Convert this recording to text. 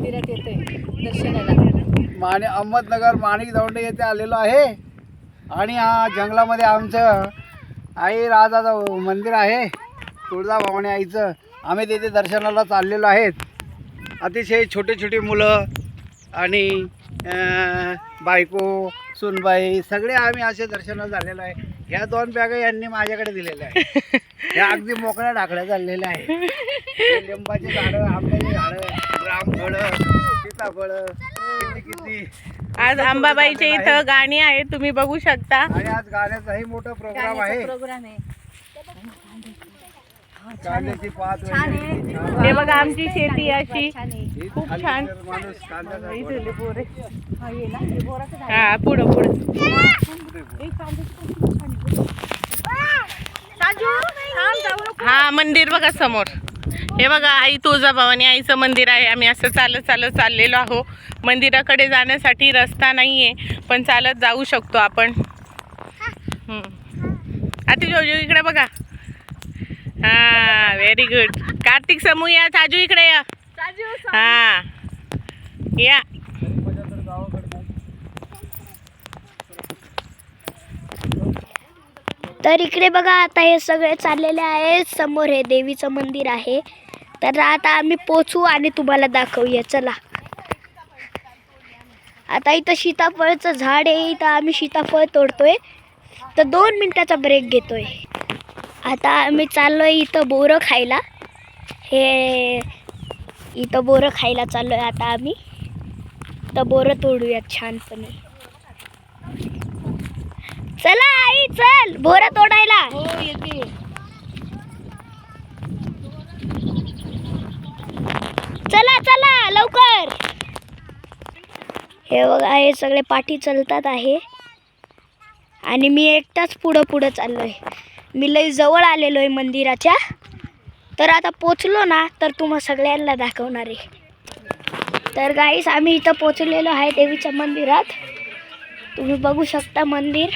मंदिरात येतोय दर्शनाला। अहमदनगर माणिक दौंडे येथे आलेलो आहे आणि हा जंगलामध्ये आमचं आई राजाचं मंदिर आहे, तुळजाभवानी आईचं। आम्ही तिथे दर्शनाला चाललेलो आहेत। अतिशय छोटे छोटे मुलं आणि बायको सुनबाई सगळे आम्ही असे दर्शनाला झालेलो आहे। ह्या 2 बॅगा यांनी माझ्याकडे दिलेल्या आहे। ह्या अगदी मोकळ्या ढाकळ्या चाललेल्या आहे। लिंबाची झाडं, आंब्याची झाडं, रामफळं, सीताफळं, किती आज अंबाबाईच्या इथं गाणी आहे, तुम्ही बघू शकता। आणि आज गाण्याचाही मोठा प्रोग्राम आहे। कांद्याची पात हे बघा आमची शेती अशी खूप छान। माणूस कांद्याचा हा पुढं पुढं हा मंदिर बघा समोर। हे बघा आई तुळजाभवानी आईचं मंदिर आहे। आम्ही असं चालत चालत चाललेलो आहो। मंदिराकडे जाण्यासाठी रस्ता नाहीये, पण चालत जाऊ शकतो आपण। आता जोजो इकडे बघा। हा व्हेरी गुड। कार्तिक समूह या, साजू इकडे या। हा या। तर इकडे बघा आता हे सगळे चाललेले आहे। समोर हे देवीचं मंदिर आहे। तर आता आम्ही पोचू आणि तुम्हाला दाखवूया, चला। आता इथं सीताफळचं झाड आहे, इथं आम्ही सीताफळ तोडतोय। तर 2 मिनिटाचा ब्रेक घेतोय। आता आम्ही चाललोय इथं बोरं खायला। हे इथं बोरं खायला चाललोय आता आम्ही। तर बोरं तोडूयात छानपणे। चला आई चल बोरं तोडायला। हो येते। चला चला लवकर। हे बघा हे सगळे पाठी चलतात आहे आणि मी एकटाच पुढं चाललोय। मी लई जवळ आलेलो आहे मंदिराच्या। तर आता पोचलो ना तर तुम्हा सगळ्यांना दाखवणार आहे। तर गाईस आम्ही इथं पोचलेलो आहे देवीच्या मंदिरात। तुम्ही बघू शकता मंदिर।